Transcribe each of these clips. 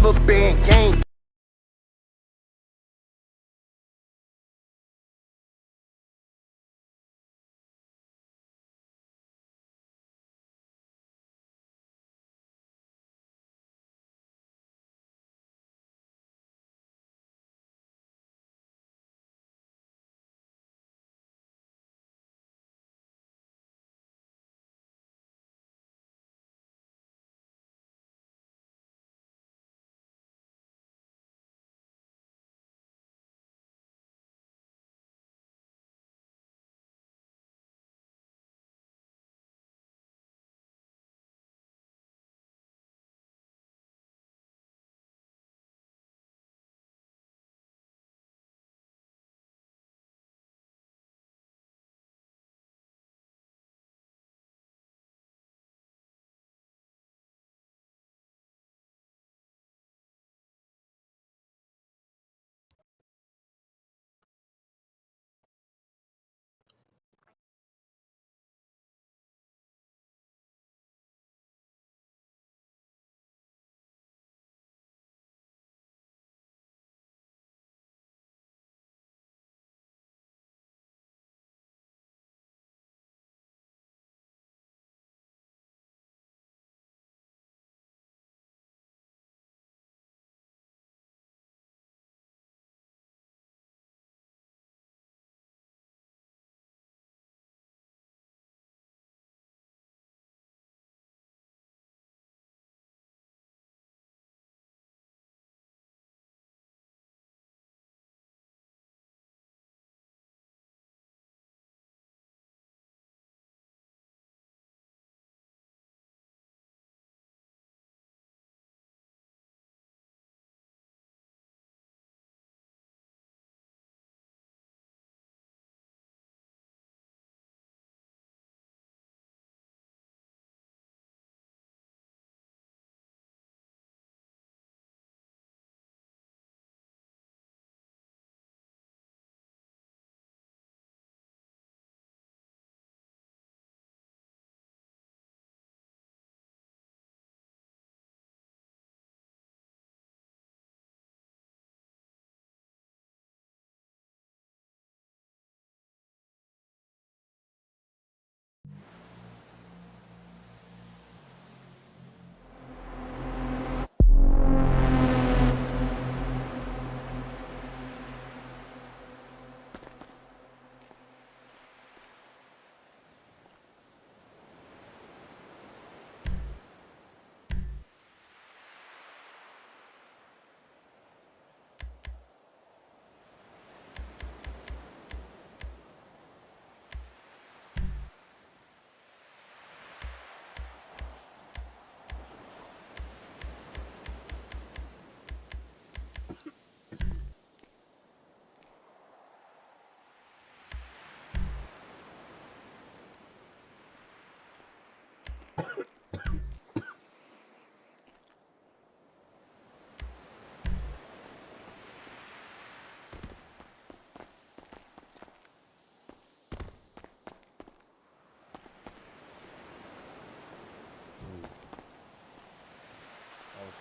rubber band gang.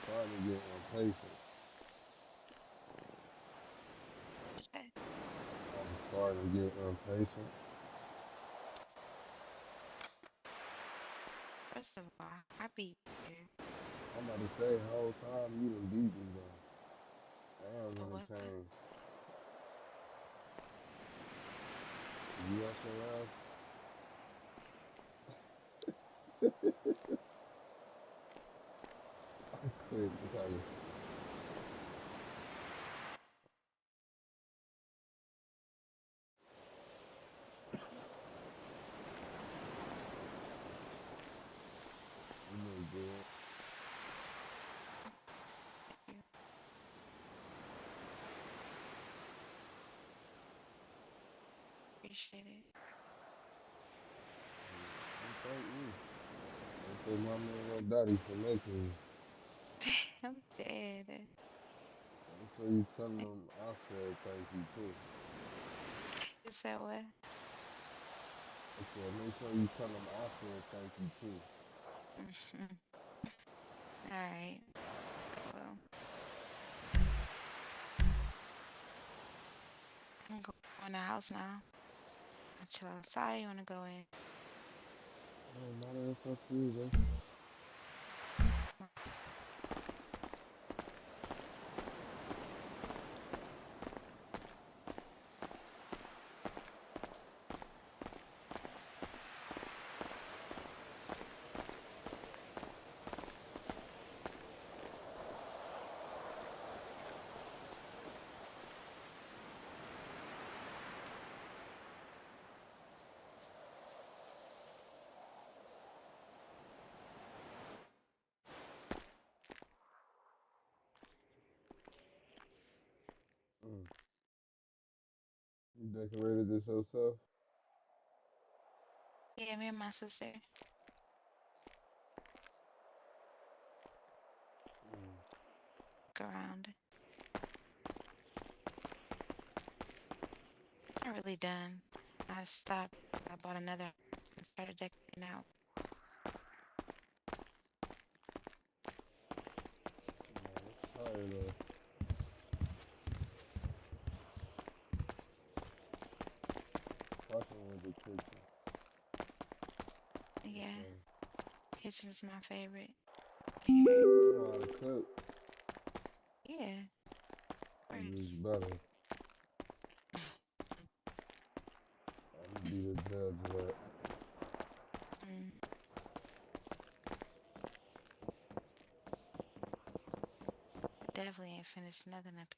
Starting to get impatient. Okay. I'm starting to get impatient. First of all, I be here. I'm about to say, whole time you done beat me though. Damn, But really what the changed. You got your ass. I quit because you know good. you appreciate it? Don't thank me. Don't say mama and your daddy for making you. I'm dead. Make sure you tell them I said thank you too. You said what? I said make sure you tell them I said thank you too. All right. Well. in the house now. I chill outside. You wanna go in? Oh, matter, it's up to you, bro. Mm. You decorated this yourself? Yeah, me and my sister Mm. go around. Not really done. I stopped. I bought another and started decorating out. Man, it's tired though. Fucking with the kitchen. Yeah, Okay. kitchen's my favorite. You know how to cook. Yeah, of You course. just better. I'm gonna be the judge of that. Mm, definitely ain't finished nothing up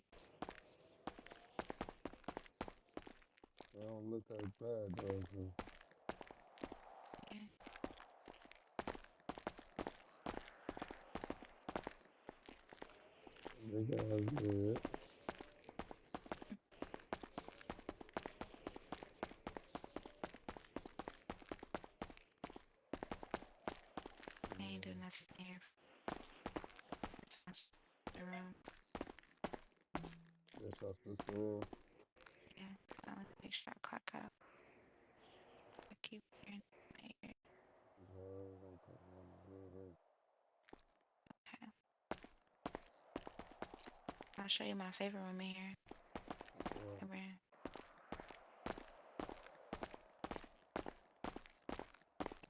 It don't look that bad though. So here. they got good. I ain't doing nothing here. It's my room. That's your sister room. Yeah, I want to make sure I clock out. I keep hearing my ear. Okay. I'll show you my favorite room in here. Come here.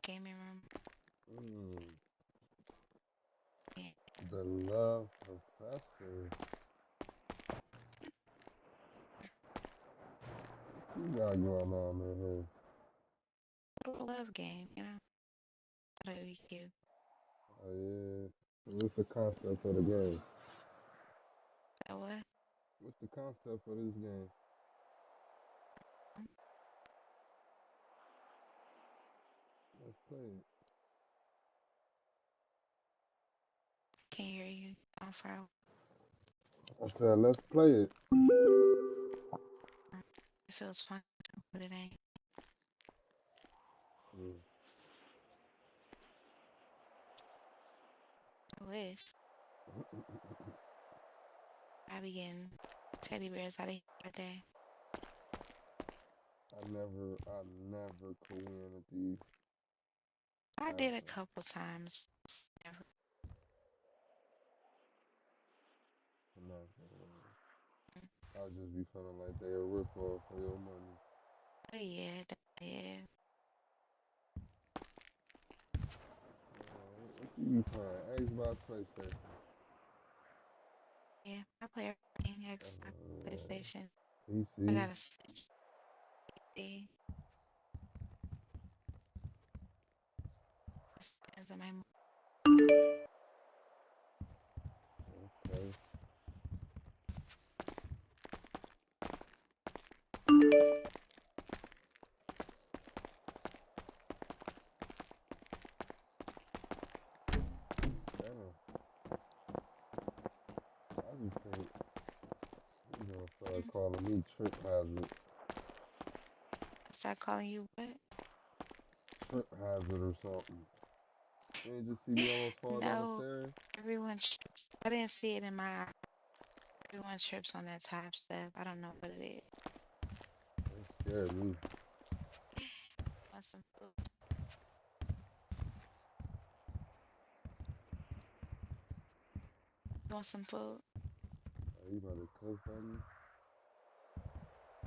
Gaming room. Mm. Yeah. The Love Professor. What you got going on in here? Little love game, you know? That'll be cute. Oh yeah. What's the concept of the game? So what? What's the concept of this game? Hmm? Let's play it. Can't hear you. I'm far. I said let's play it. It feels fun, but it ain't. Mm. I wish. I be getting teddy bears out of here all day. I never could win at these I did a ever. couple times. Never. Never. I would just be feeling like they a rip off for your money. But yeah, yeah, What you be playing? Xbox, PlayStation. yeah. I play everything. Xbox, Uh, PlayStation. I PC. gotta switch. See, as my Okay. Damn. I just think you gonna start calling me trip hazard. start calling you what? Trip hazard or something. You ain't just see me almost fall down the No, stairs? everyone. I didn't see it in my. Everyone trips on that type of stuff. I don't know what it is. That scared me. Want some food? You want some food? Are you about to cook for me?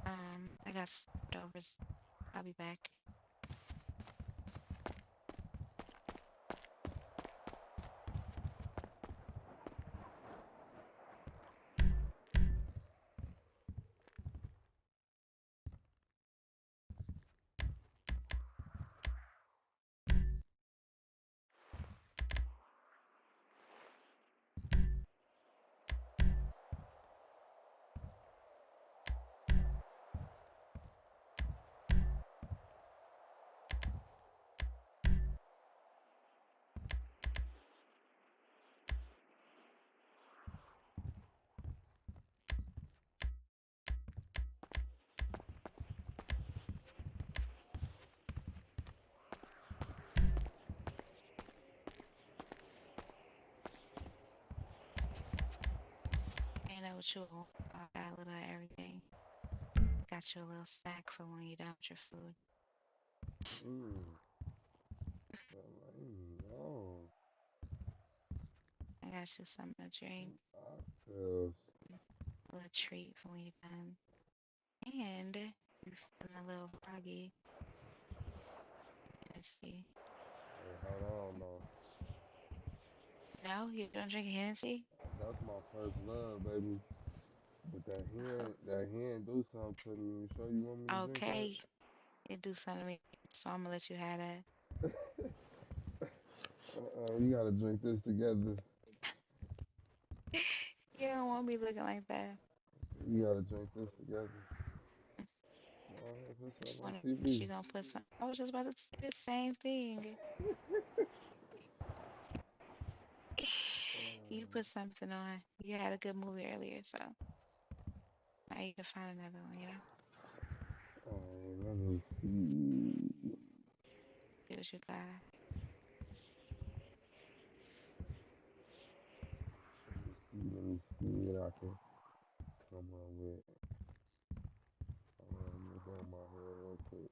I got leftovers. I'll be back. I know what you want. I got a little of everything. Got you a little snack for when you're done with your food. Mm. No. I got you something to drink. I feel. A little treat for when you're done. And you're feeling a little groggy. Let's see. Hey, hold on, though. No, you don't drink Hennessy? That's my first love, baby. But that hand do something to me. You sure you want me to drink that? Okay, it do something to me, so I'm gonna let you have that. We gotta drink this together. You don't want me looking like that. We gotta drink this together. Go ahead, put something on Wonder if TV. you gonna put some. I was just about to say the same thing. You put something on. You had a good movie earlier, so now you can find another one. Alright, let me see. See what you got. Let me see what I can come on with. Let me go in my head real quick.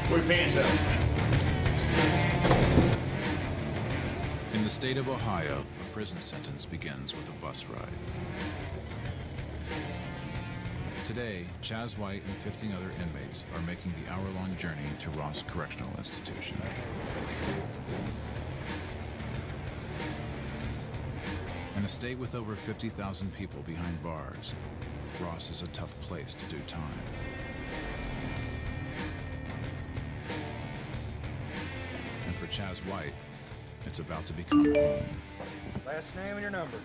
Put your pants up. In the state of Ohio, a prison sentence begins with a bus ride. Today, Chaz White and 15 other inmates are making the hour-long journey to Ross Correctional Institution. In a state with over 50,000 people behind bars, Ross is a tough place to do time. And for Chaz White, it's about to become home. Last name and your number.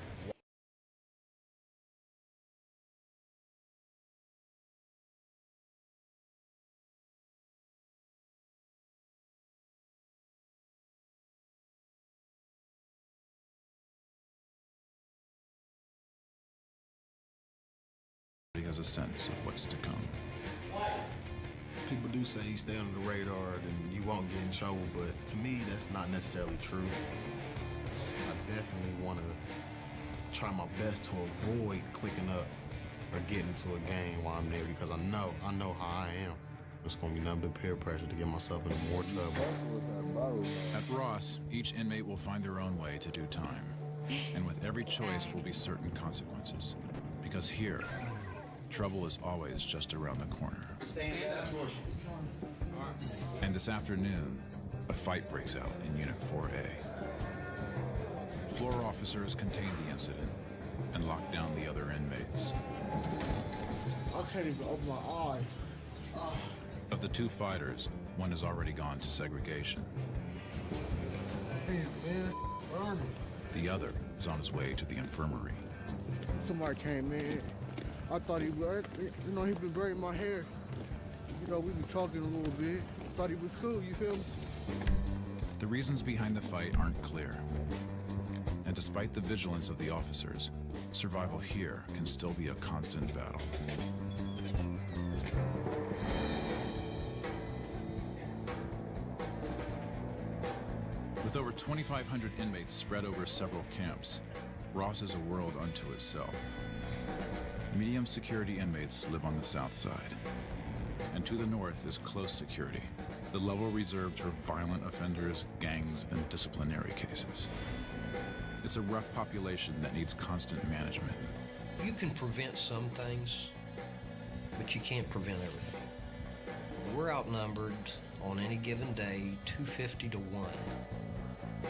He has a sense of what's to come. People do say you stay under the radar and you won't get in trouble, but to me, that's not necessarily true. I definitely want to try my best to avoid clicking up or getting into a gang while I'm there because I know how I am. It's going to be nothing but peer pressure to get myself into more trouble. At Ross, each inmate will find their own way to do time. And with every choice will be certain consequences. Because here, trouble is always just around the corner. And this afternoon, a fight breaks out in Unit 4A. Floor officers contain the incident and lock down the other inmates. I can't even open my eye. Of the two fighters, one has already gone to segregation. Damn, man. Burning. The other is on his way to the infirmary. Somebody came in. I thought he was, you know, he been braiding my hair. You know, we been talking a little bit. Thought he was cool, you feel me? The reasons behind the fight aren't clear. And despite the vigilance of the officers, survival here can still be a constant battle. With over 2,500 inmates spread over several camps, Ross is a world unto itself. Medium security inmates live on the south side. And to the north is close security, the level reserved for violent offenders, gangs, and disciplinary cases. It's a rough population that needs constant management. You can prevent some things, but you can't prevent everything. We're outnumbered on any given day 250 to 1.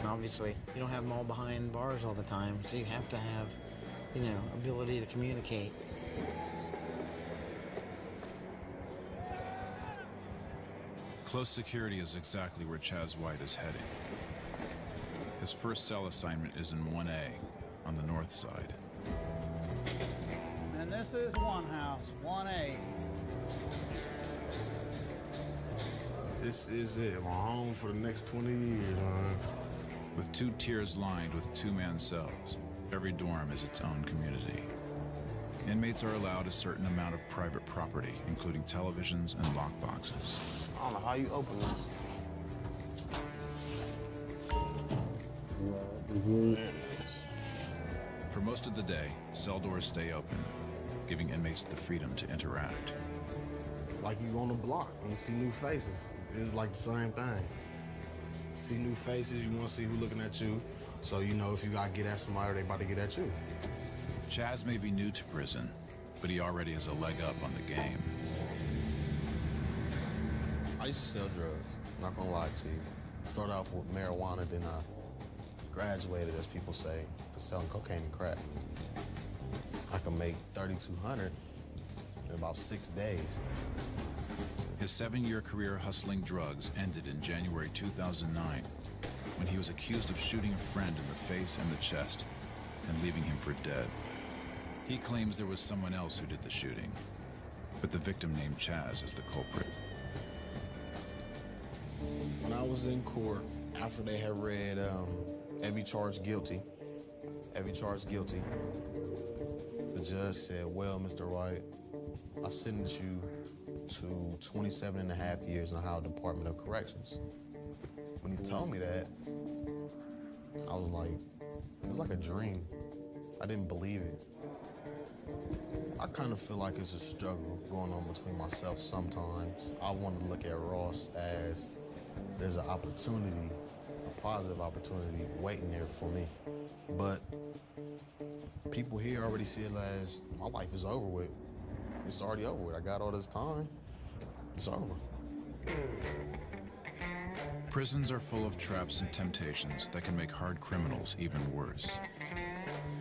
Obviously, you don't have them all behind bars all the time, so you have to have, you know, ability to communicate. Close security is exactly where Chaz White is heading. His first cell assignment is in 1A, on the north side. And this is one house, 1A. This is it. My home for the next 20 years, man. With 2 tiers lined with 2-man cells, every dorm is its own community. Inmates are allowed a certain amount of private property, including televisions and lockboxes. I don't know how you open this. For most of the day, cell doors stay open, giving inmates the freedom to interact. Like you on the block and you see new faces. It's like the same thing. See new faces, you want to see who looking at you, so you know if you gotta get at somebody, they about to get at you. Chaz may be new to prison, but he already has a leg up on the game. I used to sell drugs, not gonna lie to you. Started off with marijuana, then I graduated, as people say, to selling cocaine and crack. I can make $3,200 in about 6 days. His 7-year career hustling drugs ended in January 2009, when he was accused of shooting a friend in the face and the chest and leaving him for dead. He claims there was someone else who did the shooting, but the victim named Chaz as the culprit. When I was in court, after they had read every charge guilty, the judge said, well, Mr. White, I sentence you to 27 and a half years in the Ohio Department of Corrections. When he told me that, I was like, it was like a dream. I didn't believe it. I kind of feel like it's a struggle going on between myself sometimes. I want to look at Ross as there's an opportunity, a positive opportunity waiting there for me. But people here already see it as my life is over with. It's already over with. I got all this time. It's over. Prisons are full of traps and temptations that can make hard criminals even worse.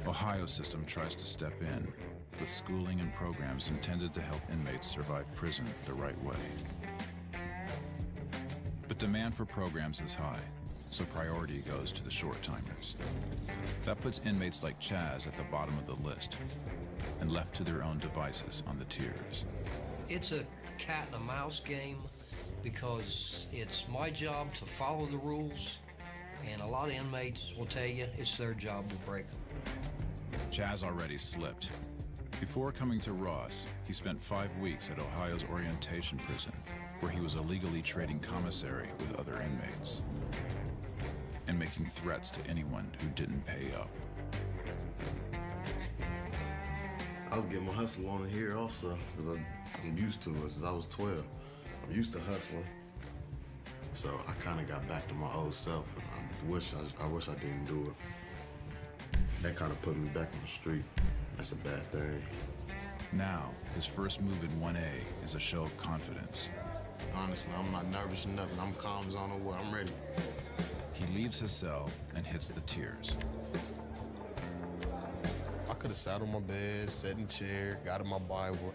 Ohio's system tries to step in with schooling and programs intended to help inmates survive prison the right way. But demand for programs is high, so priority goes to the short-timers. That puts inmates like Chaz at the bottom of the list and left to their own devices on the tiers. It's a cat and a mouse game because it's my job to follow the rules, and a lot of inmates will tell you it's their job to break them. Chaz already slipped. Before coming to Ross, he spent 5 weeks at Ohio's orientation prison, where he was illegally trading commissary with other inmates and making threats to anyone who didn't pay up. I was getting my hustle on here also, because I'm used to it since I was 12. I'm used to hustling. So I kind of got back to my old self, and I wish I didn't do it. That kind of put me back on the street. That's a bad thing. Now, his first move in 1A is a show of confidence. Honestly, I'm not nervous or nothing. I'm calm as on the way. I'm ready. He leaves his cell and hits the tiers. I could have sat on my bed, sat in a chair, got in my Bible.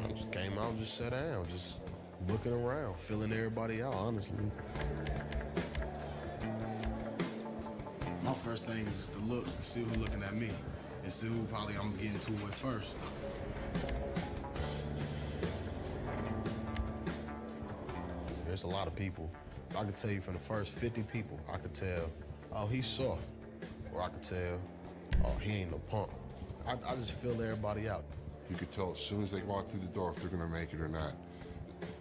I just came out and just sat down, just looking around, feeling everybody out, honestly. first thing is to look, see who's looking at me, and see who probably I'm getting to with first. There's a lot of people. I could tell you from the first 50 people, I could tell, oh, he's soft. Or I could tell, oh, he ain't no punk. I just feel everybody out. You could tell as soon as they walk through the door if they're gonna make it or not.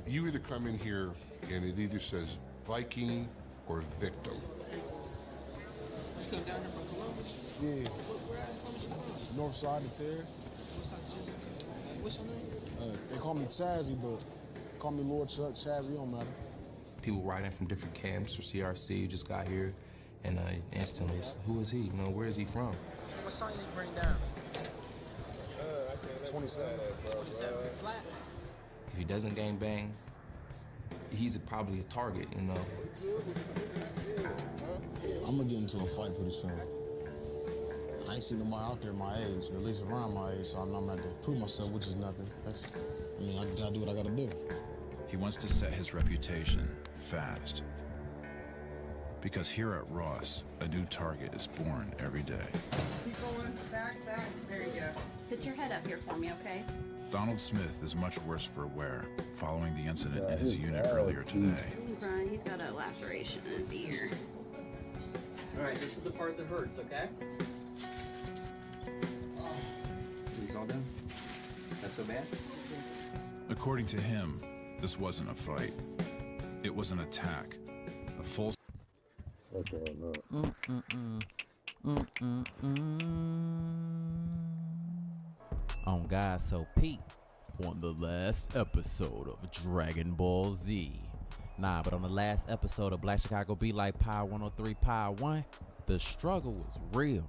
You either come in here and it either says Viking or victim. You come down here from Columbus? Yeah. Where at Columbus? North side of Terrace. North side of Terrace. What's your name? They call me Chazzy, but call me Lord Chuck. Chazzy don't matter. People riding from different camps or CRC just got here, and instantly, who is he? You know, where is he from? What song did he bring down? 27. 27 flat. If he doesn't gang bang, he's probably a target, you know. I'm gonna get into a fight pretty soon. I ain't seen nobody out there my age, or at least around my age, so I know I'm gonna have to prove myself, which is nothing. I gotta do what I gotta do. He wants to set his reputation fast. Because here at Ross, a new target is born every day. Keep going, back. There you go. Put your head up here for me, okay? Donald Smith is much worse for wear following the incident in his unit earlier today. Brian, he's got a laceration in his ear. All right, this is the part that hurts, okay? He's all done? Not so bad? According to him, this wasn't a fight. It was an attack. A full... On God So Pete on the last episode of Dragon Ball Z. Nah, but on the last episode of Black Chicago Be Like Power 103 Power 1, the struggle was real.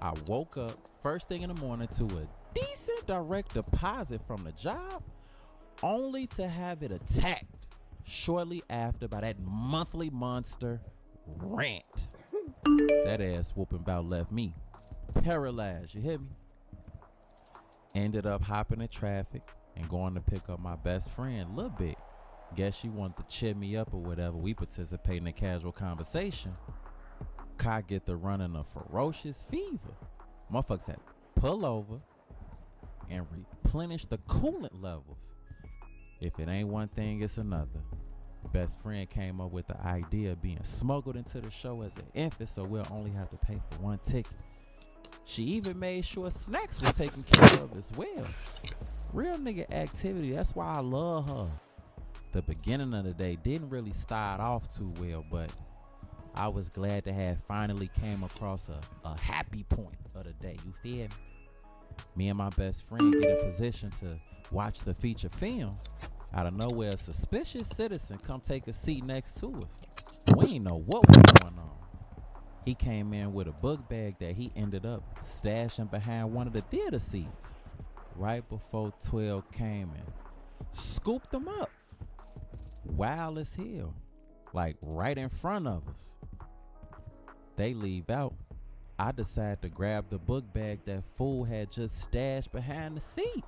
I woke up first thing in the morning to a decent direct deposit from the job, only to have it attacked shortly after by that monthly monster Rant. That ass whooping bout left me paralyzed, you hear me? Ended up hopping in traffic and going to pick up my best friend, Lil Bit. Guess she wanted to cheer me up or whatever. We participate in a casual conversation. Kai get the running a ferocious fever. Motherfuckers had to pull over and replenish the coolant levels. If it ain't one thing, it's another. Best friend came up with the idea of being smuggled into the show as an infant, so we'll only have to pay for one ticket. She even made sure snacks were taken care of as well. Real nigga activity, that's why I love her. The beginning of the day didn't really start off too well, but I was glad to have finally came across a happy point of the day, you feel me? Me and my best friend get in position to watch the feature film. Out of nowhere, a suspicious citizen come take a seat next to us. We ain't know what was going on. He came in with a book bag that he ended up stashing behind one of the theater seats. Right before 12 came in, scooped him up. Wild as hell. Like right in front of us. They leave out. I decide to grab the book bag that fool had just stashed behind the seat.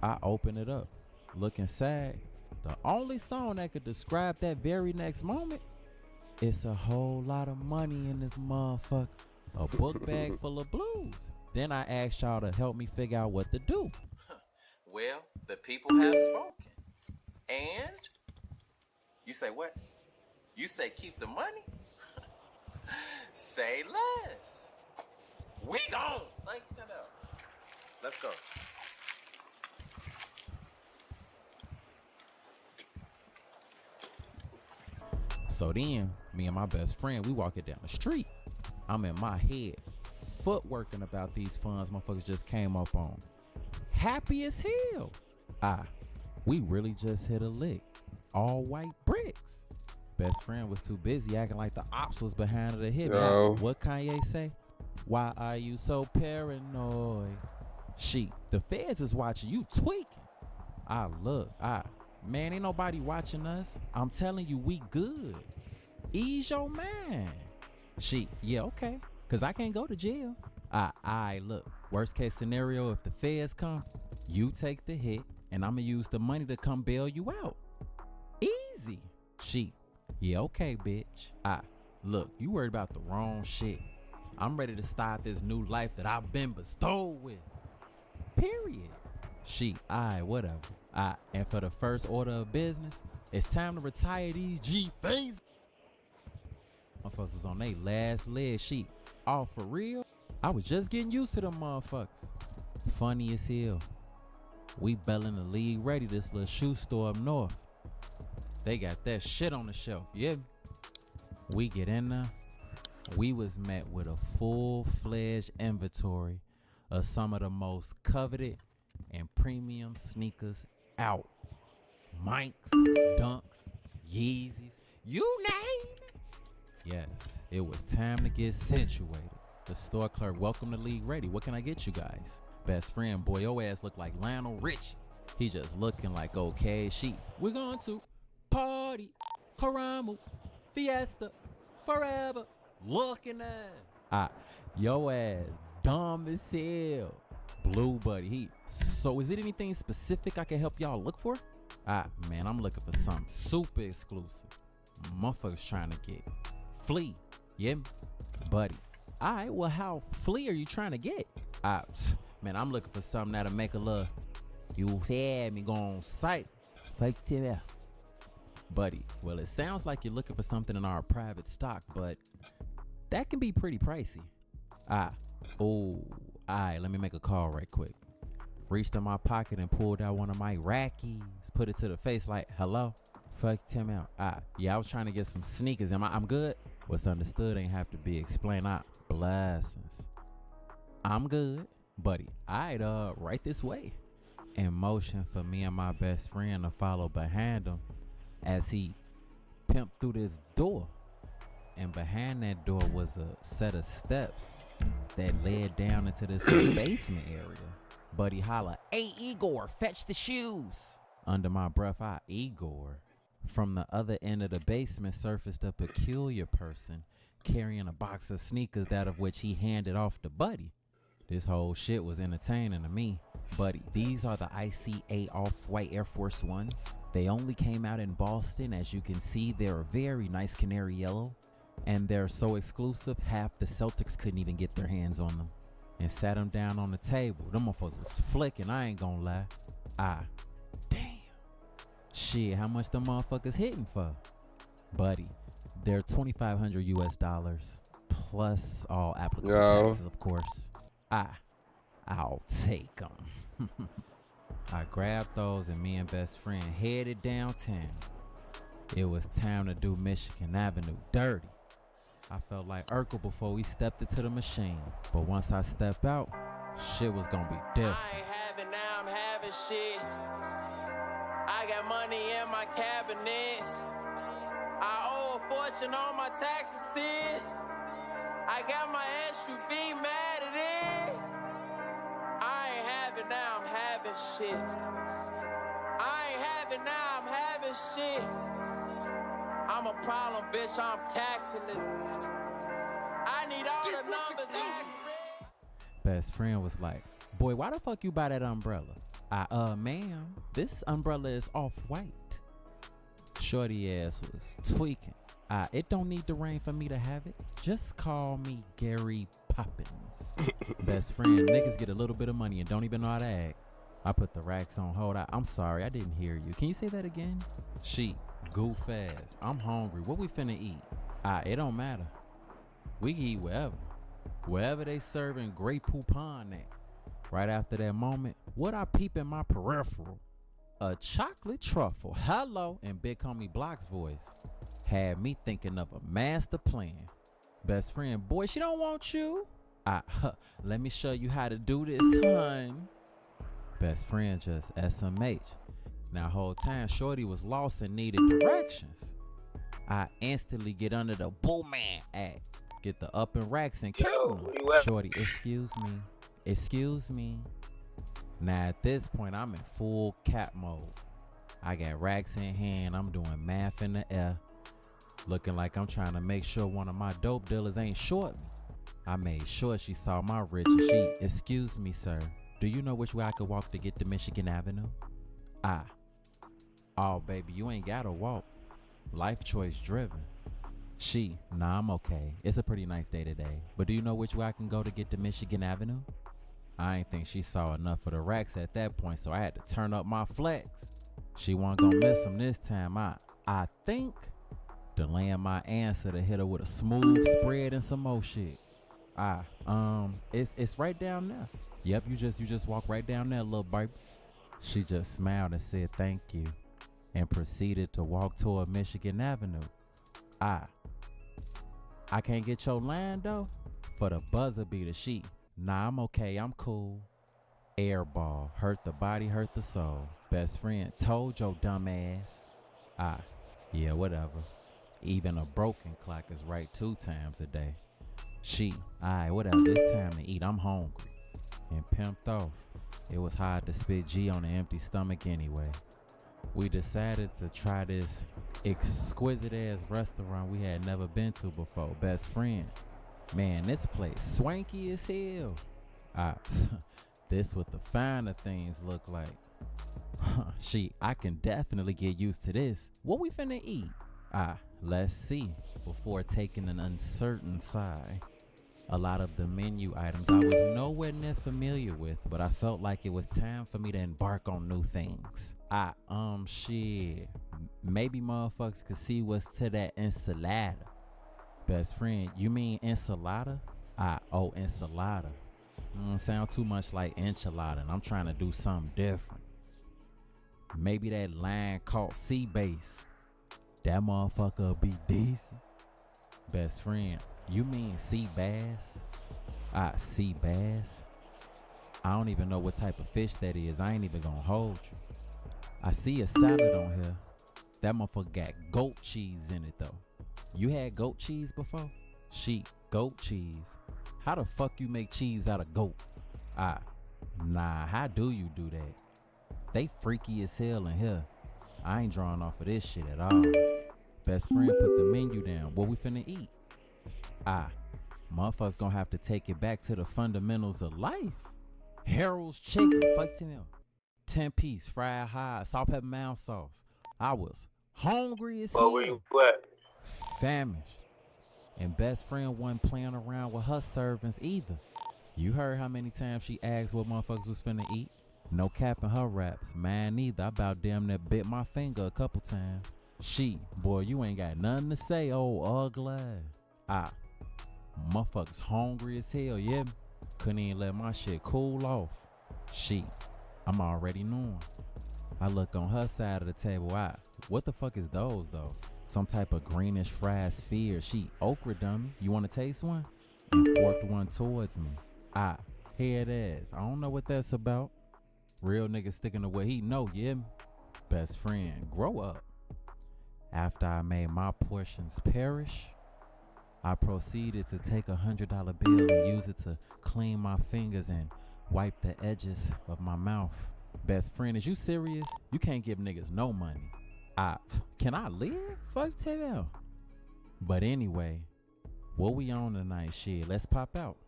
I open it up. Look inside. The only song that could describe that very next moment, it's a whole lot of money in this motherfucker. A book bag full of blues. Then I asked y'all to help me figure out what to do. Well, the people have spoken. And you say what? You say keep the money? Say less. We gone. Like you said out. Let's go. So then, me and my best friend, we walking down the street. I'm in my head, footworking about these funds motherfuckers just came up on. Happy as hell. We really just hit a lick. All white bricks. Best friend was too busy acting like the ops was behind the hit. What Kanye say? Why are you so paranoid? The feds is watching you tweaking. Man, ain't nobody watching us. I'm telling you, we good. Ease your mind. Yeah, okay. Cause I can't go to jail. Look, worst case scenario, if the feds come, you take the hit and I'ma use the money to come bail you out. Easy. Yeah, okay, bitch. Look, you worried about the wrong shit. I'm ready to start this new life that I've been bestowed with. Period. She, whatever. And for the first order of business, it's time to retire these G-Face. Motherfuckers was on their last leg. She, all for real? I was just getting used to them motherfuckers. Funny as hell. We belling the league ready, this little shoe store up north. They got that shit on the shelf, yeah? We get in there. We was met with a full-fledged inventory of some of the most coveted and premium sneakers out. Mikes, Dunks, Yeezys, you name it. Yes, it was time to get situated. The store clerk, welcome to League Ready. What can I get you guys? Best friend, boy, your ass look like Lionel Richie. He just looking like okay, we're going to party, Karamu, Fiesta, forever. Looking at yo ass dumb as hell. Blue buddy, so is it anything specific I can help y'all look for? Man, I'm looking for something super exclusive. Motherfuckers trying to get Flea, yeah, buddy. Alright, well, how Flea are you trying to get? Man, I'm looking for something that'll make a little, you feel me, go on site. Fuck TV. Buddy, well, it sounds like you're looking for something in our private stock, but that can be pretty pricey. Let me make a call right quick. Reached in my pocket and pulled out one of my rackies, put it to the face like, hello? Fuck Tim out. Yeah, I was trying to get some sneakers. I'm good? What's understood ain't have to be explained. Blessings. I'm good, buddy. Right this way. In motion for me and my best friend to follow behind him as he pimped through this door. And behind that door was a set of steps that led down into this basement area. Buddy holla, hey Igor, fetch the shoes. Under my breath, Igor. From the other end of the basement surfaced a peculiar person carrying a box of sneakers, that of which he handed off to Buddy. This whole shit was entertaining to me. Buddy, these are the ICA Off-White Air Force Ones. They only came out in Boston. As you can see, they're a very nice canary yellow. And they're so exclusive, half the Celtics couldn't even get their hands on them. And sat them down on the table. Them motherfuckers was flicking, I ain't gonna lie. Damn. Shit, how much them motherfuckers hitting for? Buddy, they're $2,500 US, plus all applicable taxes, of course. I'll take them. I grabbed those and me and best friend headed downtown. It was time to do Michigan Avenue dirty. I felt like Urkel before we stepped into the machine. But once I step out, shit was gonna be different. I ain't having, now I'm having shit. I got money in my cabinets. I owe a fortune on my taxes, sis. I got my SUV mad at it. I ain't having, now I'm having shit. I ain't having, now I'm having shit. I'm a problem, bitch, I'm calculating. I need all the numbers accurate. Best friend was like, boy, why the fuck you buy that umbrella? Ma'am, this umbrella is off-white. Shorty ass was tweaking. It don't need to rain for me to have it. Just call me Gary Poppins. Best friend, niggas get a little bit of money and don't even know how to act. I put the racks on hold. I'm sorry, I didn't hear you. Can you say that again? She, goof ass. I'm hungry. What we finna eat? It don't matter. We can eat wherever. Wherever they serving Grey Poupon at. Right after that moment, what I peep in my peripheral? A chocolate truffle. Hello, in Big Homie Block's voice. Had me thinking of a master plan. Best friend, boy, she don't want you. Let me show you how to do this, hun. Best friend just SMH. Now, whole time, Shorty was lost and needed directions. I instantly get under the Boo Man act. Get the up and racks and count them. Shorty, excuse me. Now, at this point, I'm in full cap mode. I got racks in hand. I'm doing math in the air. Looking like I'm trying to make sure one of my dope dealers ain't short me. I made sure she saw my rich and she, excuse me, sir. Do you know which way I could walk to get to Michigan Avenue? Oh, baby, you ain't gotta walk. Life choice driven. Nah, I'm okay. It's a pretty nice day today. But do you know which way I can go to get to Michigan Avenue? I ain't think she saw enough of the racks at that point, so I had to turn up my flex. She wasn't gonna miss them this time. I think delaying my answer to hit her with a smooth spread and some more shit. It's right down there. Yep, you just walk right down there, little baby. She just smiled and said thank you and proceeded to walk toward Michigan Avenue. I can't get your line though. For the buzzer beater, nah, I'm okay, I'm cool. Airball, hurt the body, hurt the soul. Best friend, told your dumb ass. Yeah, whatever. Even a broken clock is right 2 times a day. Alright, whatever, it's time to eat, I'm hungry. And pimped off. It was hard to spit G on an empty stomach anyway. We decided to try this exquisite ass restaurant we had never been to before. Best friend, man, this place swanky as hell. This what the finer things look like. I can definitely get used to this. What we finna eat? Let's see. Before taking an uncertain sigh. A lot of the menu items I was nowhere near familiar with, but I felt like it was time for me to embark on new things. Maybe motherfuckers could see what's to that enchilada. Best friend, you mean enchilada? Enchilada. Sound too much like enchilada, and I'm trying to do something different. Maybe that line called sea bass. That motherfucker be decent. Best friend, you mean sea bass? Sea bass? I don't even know what type of fish that is. I ain't even gonna hold you. I see a salad on here. That motherfucker got goat cheese in it though. You had goat cheese before? Goat cheese. How the fuck you make cheese out of goat? Nah, how do you do that? They freaky as hell in here. I ain't drawing off of this shit at all. Best friend, put the menu down. What we finna eat? Motherfuckers gonna have to take it back to the fundamentals of life. Harold's chicken, fuck to them. 10-piece fried high, salt, pepper, mild sauce. I was hungry as hell. Where you at? Famished. And best friend wasn't playing around with her servants either. You heard how many times she asked what motherfuckers was finna eat? No cap in her raps. Mine neither. I about damn near bit my finger a couple times. Boy, you ain't got nothing to say, old ugly. Motherfuckers hungry as hell, yeah? Couldn't even let my shit cool off. I'm already knowing. I look on her side of the table. What the fuck is those though? Some type of greenish fried sphere. Okra dummy. You wanna taste one? And forked one towards me. Head ass. I don't know what that's about. Real nigga sticking to what he know, yeah? Best friend, grow up. After I made my portions perish, I proceeded to take $100 bill and use it to clean my fingers and wipe the edges of my mouth. Best friend, is you serious? You can't give niggas no money. Can I live? Fuck tell. But anyway, what we on tonight? Let's pop out.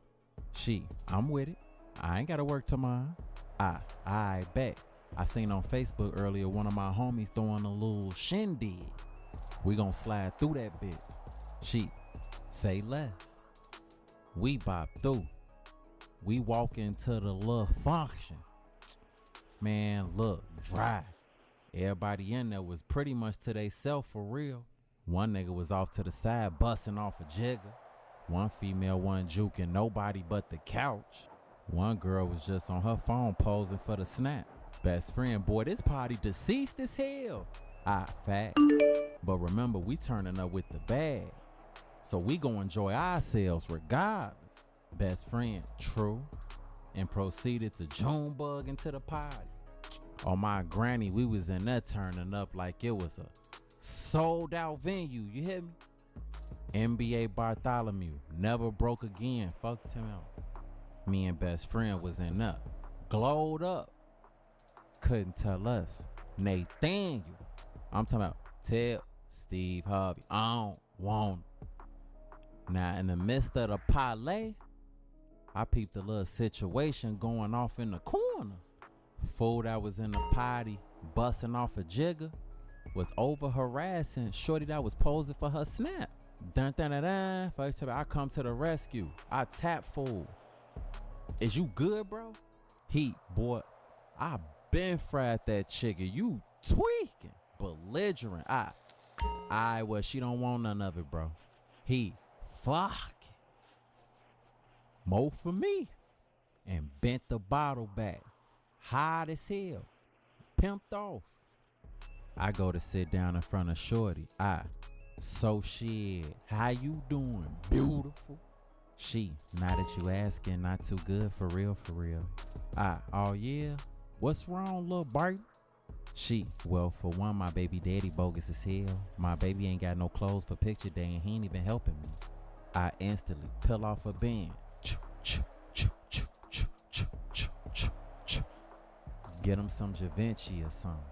I'm with it. I ain't gotta work tomorrow. I bet. I seen on Facebook earlier one of my homies throwing a little shindig. We gon' slide through that bit. Say less. We bop through. We walk into the little function. Man, look, dry. Everybody in there was pretty much to they self for real. One nigga was off to the side busting off a jigger. One female wasn't juking nobody but the couch. One girl was just on her phone posing for the snap. Best friend, boy, this party deceased as hell. Facts. But remember, we turning up with the bag. So we gonna enjoy ourselves regardless. Best friend, true. And proceeded to Junebug into the party. On my granny, we was in there turning up like it was a sold out venue, you hear me? NBA Bartholomew, never broke again, fucked him out. Me and best friend was in there, glowed up. Couldn't tell us. Nathaniel, I'm talking about Tip, Steve Harvey, I don't want it. Now in the midst of the parlay, I peeped a little situation going off in the corner. Fool that was in the party busting off a jigger was over harassing shorty that was posing for her snap. Dun dun dun dun. First time I come to the rescue. I tap fool. Is you good, bro? He, boy, I been fried that chicken. You tweaking, belligerent. Well, she don't want none of it, bro. He, fuck. More for me. And bent the bottle back. Hot as hell. Pimped off. I go to sit down in front of Shorty. So shit, how you doing, beautiful? She, now that you asking, not too good for real, for real. Oh yeah? What's wrong, little Bart? She, well, for one, my baby daddy bogus as hell. My baby ain't got no clothes for picture day and he ain't even helping me. I instantly peel off a band. Get him some Givenchy or something.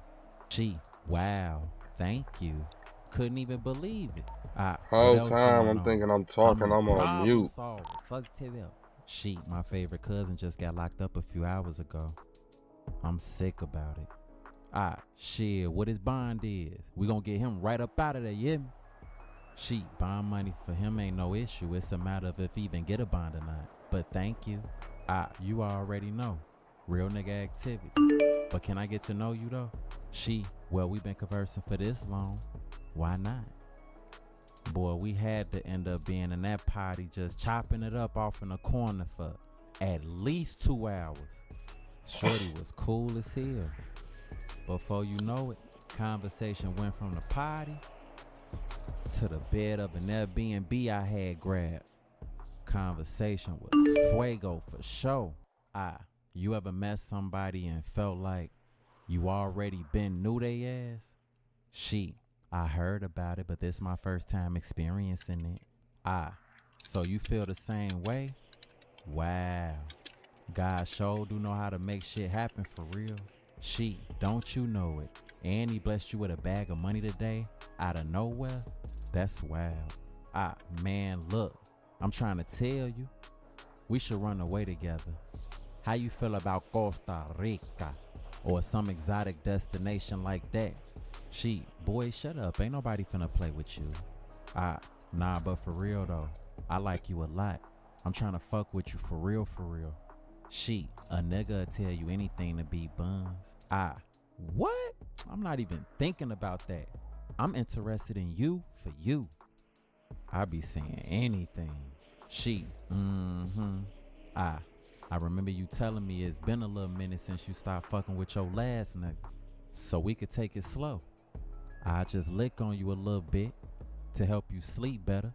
She, wow, thank you. Couldn't even believe it. Whole time I'm thinking I'm talking, I'm on mute. Fuck TV. She, my favorite cousin, just got locked up a few hours ago. I'm sick about it. Shit, what his bond is. We gonna get him right up out of there, yeah? She, bond money for him ain't no issue. It's a matter of if he even get a bond or not. But thank you. You already know. Real nigga activity. But can I get to know you though? She, well, we been conversing for this long. Why not? Boy, we had to end up being in that party just chopping it up off in the corner for at least 2 hours. Shorty was cool as hell. Before you know it, conversation went from the party to the bed of an Airbnb I had grabbed. Conversation was fuego for sure. You ever met somebody and felt like you already been knew they ass? She, I heard about it, but this my first time experiencing it. So you feel the same way? Wow. God sure do know how to make shit happen for real. She, don't you know it? And he blessed you with a bag of money today out of nowhere? That's wild. Man, look, I'm trying to tell you, we should run away together. How you feel about Costa Rica or some exotic destination like that? She, boy, shut up. Ain't nobody finna play with you. Nah, but for real though, I like you a lot. I'm trying to fuck with you for real, for real. She, a nigga will tell you anything to be buns. What? I'm not even thinking about that. I'm interested in you for you. I be saying anything. She, I remember you telling me it's been a little minute since you stopped fucking with your last nigga. So we could take it slow. I just lick on you a little bit to help you sleep better.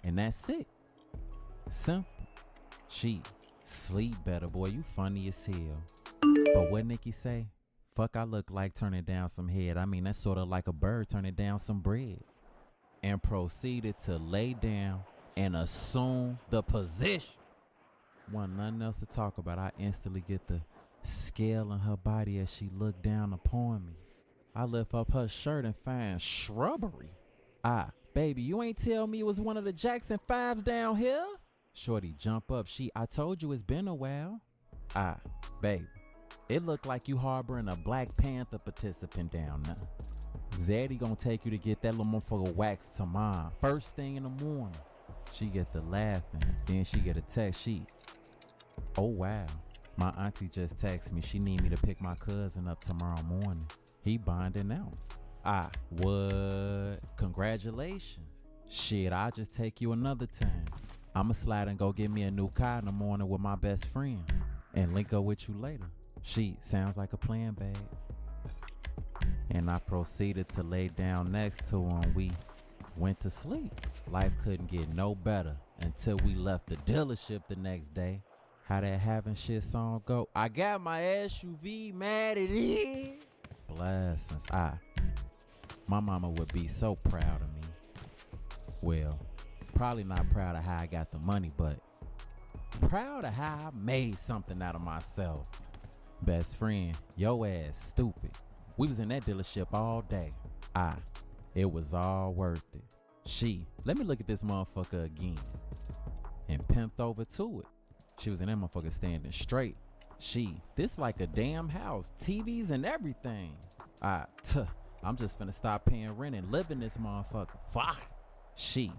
And that's it. Simple. She, sleep better, boy, you funny as hell. But what Nikki say? Fuck, I look like turning down some head. I mean, that's sort of like a bird turning down some bread. And proceeded to lay down and assume the position. Want nothing else to talk about. I instantly get the scale in her body as she looked down upon me. I lift up her shirt and find shrubbery. Baby, you ain't tell me it was one of the Jackson 5s down here? Shorty jump up. I told you it's been a while. Baby, it looked like you harboring a Black Panther participant down now. Zaddy gonna take you to get that little motherfucker waxed tomorrow. First thing in the morning. She get the laughing. Then she get a text. Oh wow, my auntie just texted me. She need me to pick my cousin up tomorrow morning. He bonding out. What? Congratulations. Shit, I'll just take you another time. I'ma slide and go get me a new car in the morning with my best friend and link up with you later. She, sounds like a plan, babe. And I proceeded to lay down next to him. We went to sleep. Life couldn't get no better until we left the dealership the next day. How that having shit song go? I got my SUV, mad it is. Blessings. My mama would be so proud of me. Well, probably not proud of how I got the money, but proud of how I made something out of myself. Best friend, yo ass stupid. We was in that dealership all day. It was all worth it. She, let me look at this motherfucker again. And pimped over to it. She was in that motherfucker standing straight. She, this like a damn house. TVs and everything. I'm just finna stop paying rent and live in this motherfucker. Fuck. She,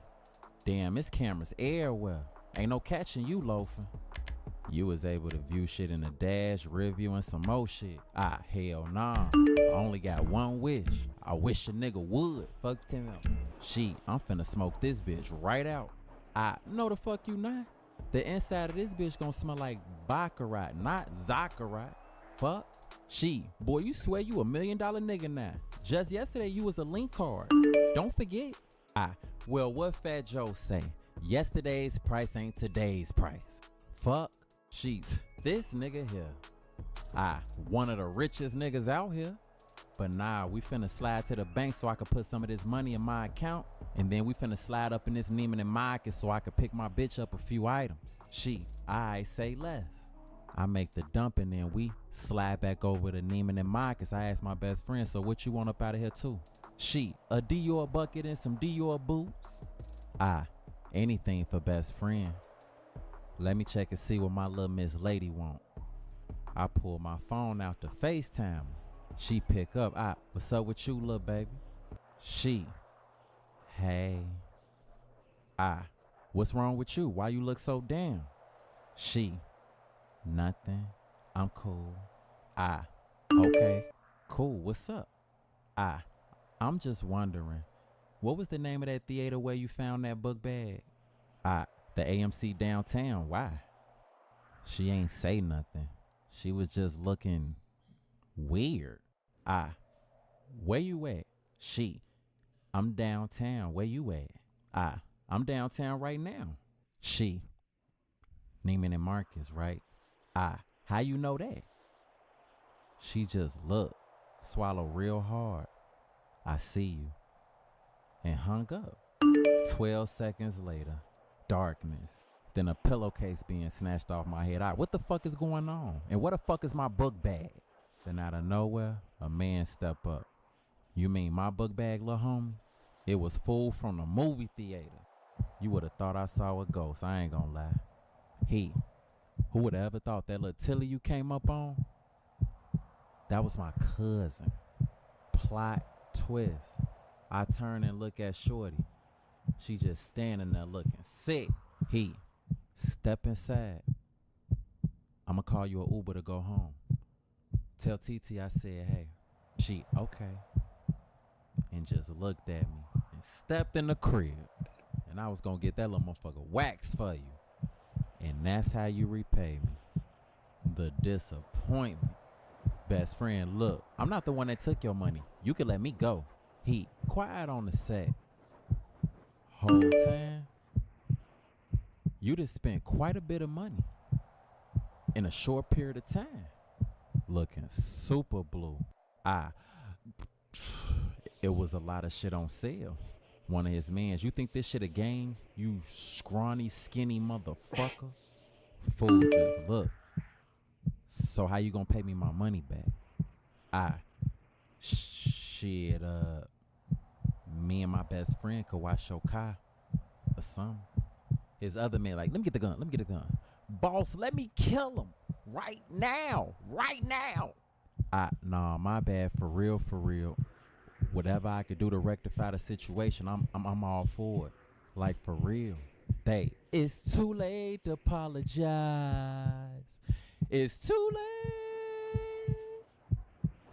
Damn, it's cameras everywhere. Ain't no catching you loafing. You was able to view shit in the dash, review, and some more shit. Ah, hell nah. I only got one wish. I wish a nigga would. Fuck him. Shit, I'm finna smoke this bitch right out. No the fuck you not. The inside of this bitch gonna smell like Baccarat, not Zaccarat. Fuck. She, boy, you swear you $1 million nigga now. Just yesterday you was a link card. Don't forget. Well, what Fat Joe say? Yesterday's price ain't today's price. Fuck. Sheets. This nigga here. One of the richest niggas out here. But nah, we finna slide to the bank so I can put some of this money in my account. And then we finna slide up in this Neiman and Marcus so I can pick my bitch up a few items. I say less. I make the dump and then we slide back over to Neiman and Marcus. I asked my best friend, so what you want up out of here too? A Dior bucket and some Dior boots. Anything for best friend. Let me check and see what my little Miss Lady want. I pull my phone out to FaceTime. She pick up. What's up with you, little baby? Hey. What's wrong with you? Why you look so down? Nothing. I'm cool. Okay. Cool. What's up? I'm just wondering, what was the name of that theater where you found that book bag? The AMC downtown. Why? She ain't say nothing. She was just looking weird. Where you at? I'm downtown. Where you at? I'm downtown right now. Neiman and Marcus, right? How you know that? She just looked, swallow real hard. I see you. And hung up. 12 seconds later, darkness. Then a pillowcase being snatched off my head. What the fuck is going on? And what the fuck is my book bag? Then out of nowhere, a man step up. You mean my book bag, lil' homie? It was full from the movie theater. You would have thought I saw a ghost. I ain't gonna lie. Who would have ever thought that little Tilly you came up on? That was my cousin. Plot twist. I turn and look at Shorty. She just standing there looking sick. Step inside. I'ma call you an Uber to go home. Tell TT I said hey. Okay. And just looked at me and stepped in the crib. And I was gonna get that little motherfucker waxed for you. And that's how you repay me. The disappointment. Best friend, look, I'm not the one that took your money. You can let me go. Quiet on the set. Whole time, you just spent quite a bit of money in a short period of time. Looking super blue. It was a lot of shit on sale. One of his mans. You think this shit a game? You scrawny, skinny motherfucker. Fool, just look. So how you gonna pay me my money back? Shit, me and my best friend could watch your car or something. His other man like, let me get the gun. Boss, let me kill him right now. Nah, my bad, for real. Whatever I could do to rectify the situation, I'm all for it. Like, for real. It's too late to apologize. It's too late.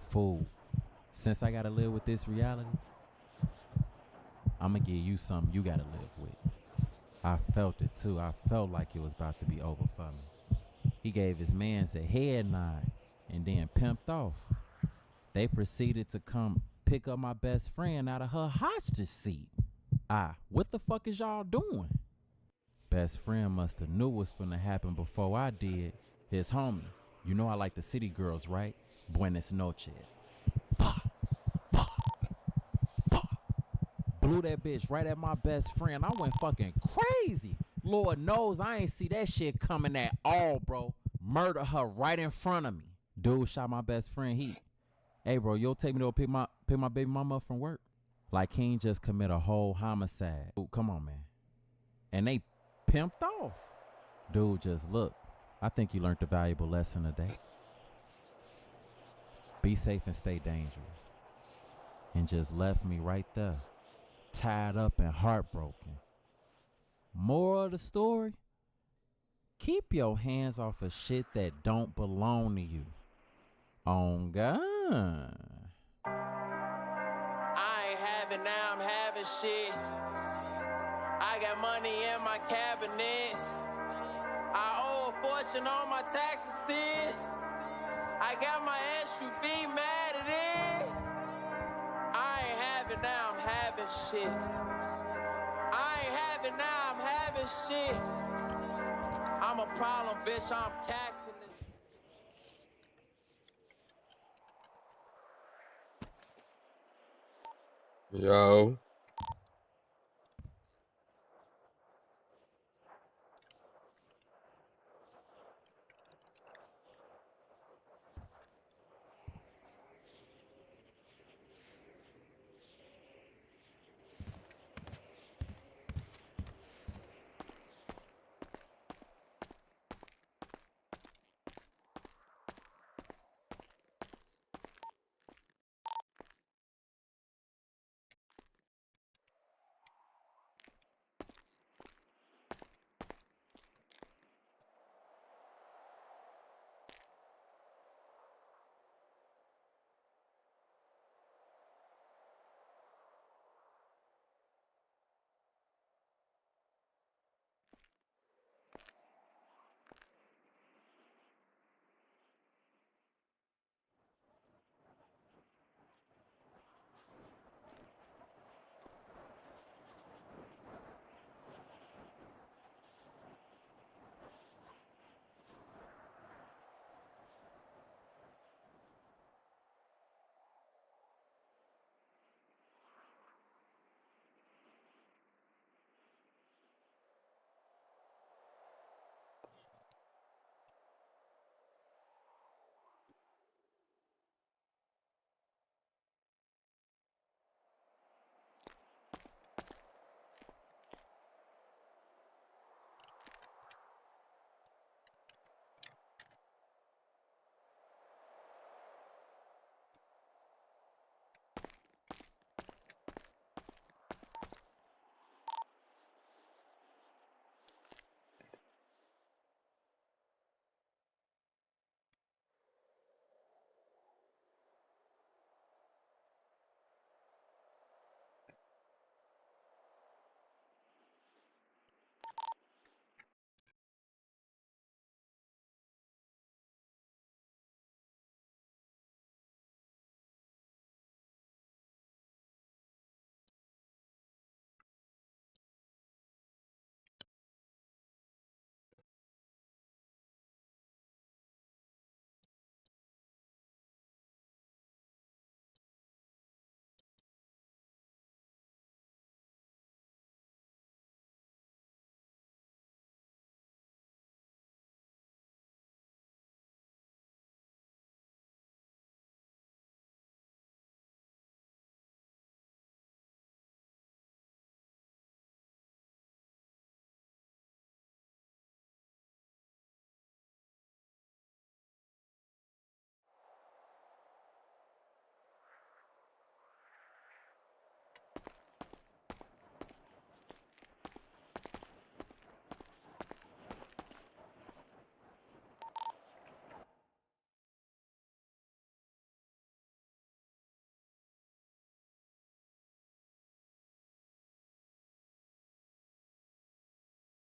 Fool, since I gotta live with this reality, I'ma give you something you gotta live with. I felt it too. I felt like it was about to be over for me. He gave his mans a head nod and then pimped off. They proceeded to come pick up my best friend out of her hostage seat. What the fuck is y'all doing? Best friend must have knew what's finna happen before I did. His homie. You know I like the city girls, right? Buenas noches. Fuck. Blew that bitch right at my best friend. I went fucking crazy. Lord knows I ain't see that shit coming at all, bro. Murder her right in front of me. Dude shot my best friend. Hey, bro, you'll take me to pick my baby mama up from work? Like he ain't just commit a whole homicide. Ooh, come on, man. And they pimped off. Dude just look. I think you learned a valuable lesson today. Be safe and stay dangerous. And just left me right there, tied up and heartbroken. Moral of the story, keep your hands off of shit that don't belong to you. On God. I ain't having, now I'm having shit. I got money in my cabinets. I owe a fortune on my taxes, sis. I got my SUV mad at it. I ain't having, now I'm having shit. I ain't having, now I'm having shit. I'm a problem, bitch, I'm cacting it. Yo.